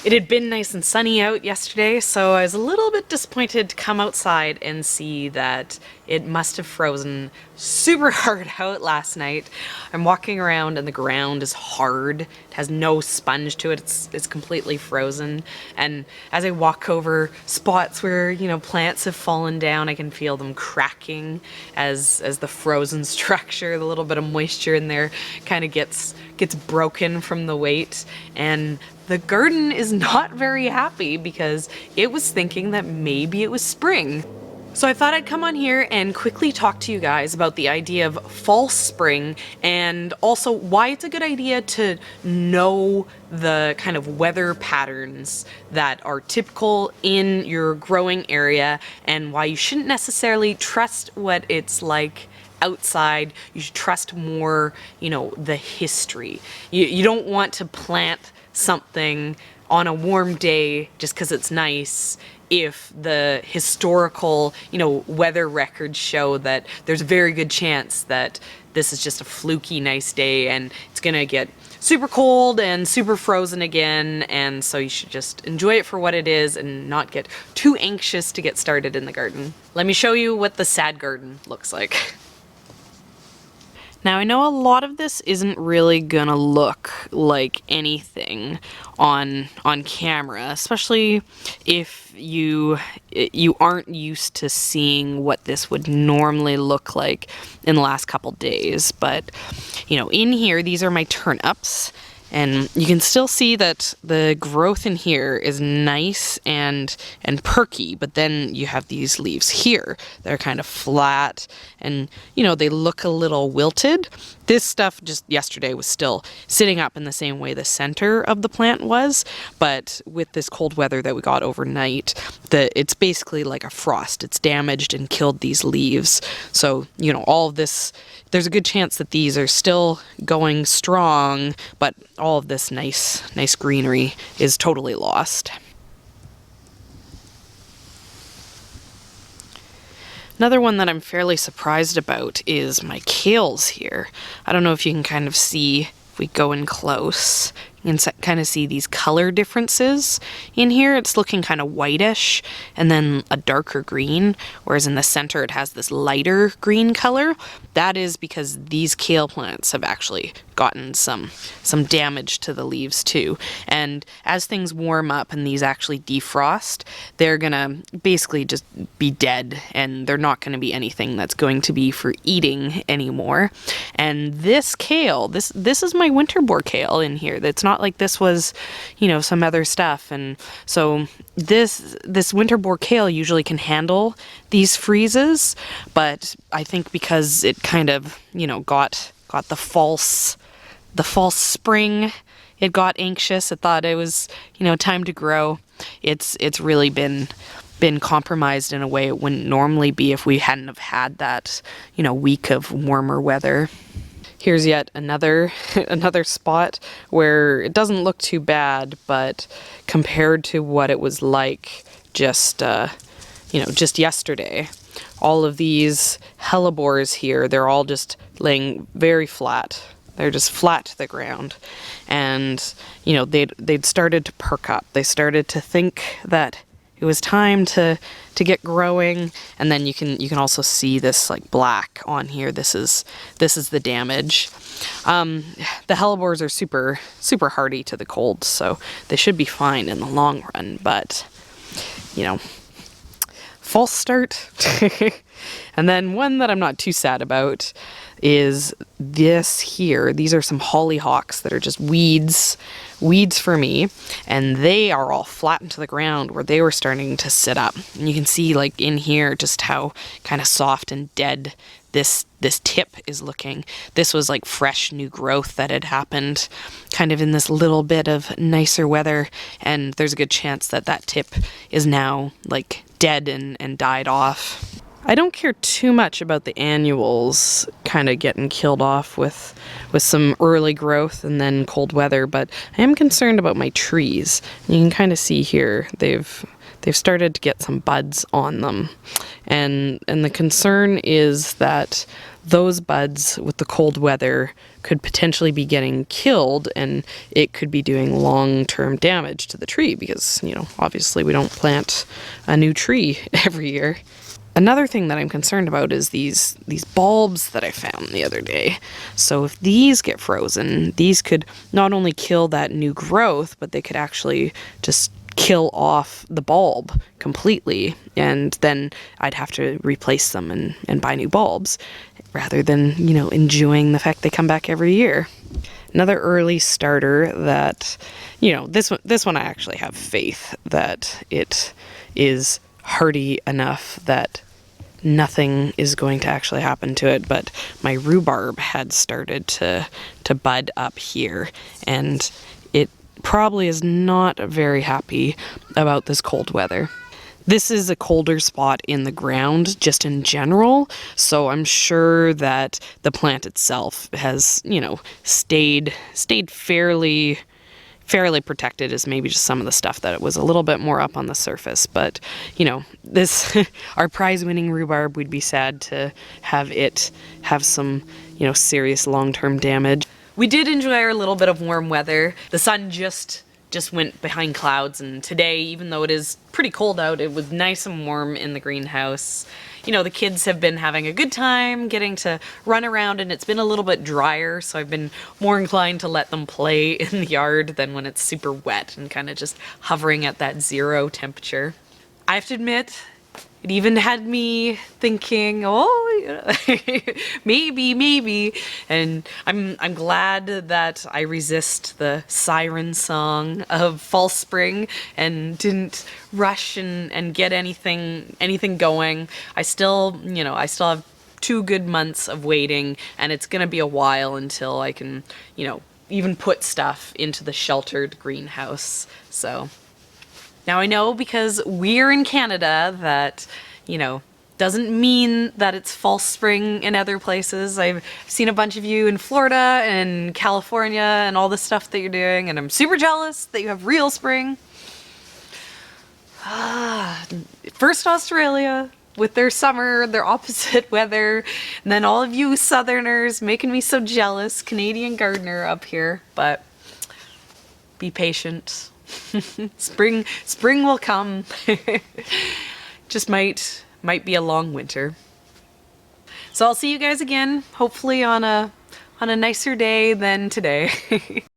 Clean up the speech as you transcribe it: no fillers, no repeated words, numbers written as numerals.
It had been nice and sunny out yesterday, so I was a little bit disappointed to come outside and see that it must have frozen super hard out last night. I'm walking around and the ground is hard. It has no sponge to it. It's completely frozen. And as I walk over spots where, you know, plants have fallen down, I can feel them cracking as the frozen structure, the little bit of moisture in there kind of gets broken from the weight. And the garden is not very happy because it was thinking that maybe it was spring. So I thought I'd come on here and quickly talk to you guys about the idea of false spring and also why it's a good idea to know the kind of weather patterns that are typical in your growing area and why you shouldn't necessarily trust what it's like outside. You should trust more, you know, the history. You don't want to plant something on a warm day just because it's nice if the historical, you know, weather records show that there's a very good chance that this is just a fluky nice day and it's gonna get super cold and super frozen again, and so you should just enjoy it for what it is and not get too anxious to get started in the garden. Let me show you what the sad garden looks like. Now I know a lot of this isn't really gonna look like anything on camera, especially if you aren't used to seeing what this would normally look like in the last couple days. But you know, in here, these are my turnips. And you can still see that the growth in here is nice and perky, but then you have these leaves here that are kind of flat and, you know, they look a little wilted. This stuff just yesterday was still sitting up in the same way the center of the plant was, but with this cold weather that we got overnight, it's basically like a frost. It's damaged and killed these leaves. So, you know, all of this, there's a good chance that these are still going strong, but all of this nice greenery is totally lost. Another one that I'm fairly surprised about is my kales here. I don't know if you can kind of see, if we go in close, you can kind of see these color differences in here. It's looking kind of whitish and then a darker green, whereas in the center it has this lighter green color. That is because these kale plants have actually gotten some damage to the leaves too. And as things warm up and these actually defrost, they're gonna basically just be dead and they're not gonna be anything that's going to be for eating anymore. And this kale, this is my winter boar kale in here. It's not like this was, you know, some other stuff. And so this winter boar kale usually can handle these freezes, but I think because it kind of, you know, got the false spring, it got anxious. It thought it was, you know, time to grow. It's really been compromised in a way it wouldn't normally be if we hadn't have had that, you know, week of warmer weather. Here's yet another spot where it doesn't look too bad, but compared to what it was like just yesterday, all of these hellebores here, they're all just laying very flat. They're just flat to the ground. And, you know, they'd started to perk up. They started to think that it was time to get growing. And then you can also see this like black on here. This is the damage. The hellebores are super hardy to the cold, so they should be fine in the long run, but you know, false start. And then one that I'm not too sad about is this here. These are some hollyhocks that are just weeds for me, and they are all flattened to the ground where they were starting to sit up. And you can see like in here just how kind of soft and dead this tip is looking. This was like fresh new growth that had happened kind of in this little bit of nicer weather, and there's a good chance that tip is now like dead and died off. I don't care too much about the annuals kind of getting killed off with some early growth and then cold weather, but I am concerned about my trees. You can kind of see here they've they've started to get some buds on them. And the concern is that those buds with the cold weather could potentially be getting killed, and it could be doing long-term damage to the tree because, you know, obviously we don't plant a new tree every year. Another thing that I'm concerned about is these bulbs that I found the other day. So if these get frozen, these could not only kill that new growth, but they could actually just kill off the bulb completely, and then I'd have to replace them and buy new bulbs rather than, you know, enjoying the fact they come back every year. Another early starter that, you know, this one I actually have faith that it is hardy enough that nothing is going to actually happen to it, but my rhubarb had started to bud up here, and it probably is not very happy about this cold weather. This is a colder spot in the ground just in general, so I'm sure that the plant itself has, you know, stayed fairly protected, as maybe just some of the stuff that it was a little bit more up on the surface. But, you know, this our prize-winning rhubarb, we'd be sad to have it have some, you know, serious long-term damage. We did enjoy our little bit of warm weather. The sun just went behind clouds, and today, even though it is pretty cold out, it was nice and warm in the greenhouse. You know, the kids have been having a good time getting to run around, and it's been a little bit drier, so I've been more inclined to let them play in the yard than when it's super wet and kind of just hovering at that 0 temperature. I have to admit, it even had me thinking, oh, maybe, and I'm glad that I resist the siren song of fall spring and didn't rush and get anything going. I still have 2 good months of waiting, and it's gonna be a while until I can, you know, even put stuff into the sheltered greenhouse. So now I know, because we're in Canada, that, you know, doesn't mean that it's false spring in other places. I've seen a bunch of you in Florida and California and all the stuff that you're doing, and I'm super jealous that you have real spring. First Australia with their summer, their opposite weather, and then all of you Southerners making me so jealous, Canadian gardener up here. But be patient. Spring will come. Just might be a long winter. So I'll see you guys again, hopefully on a nicer day than today.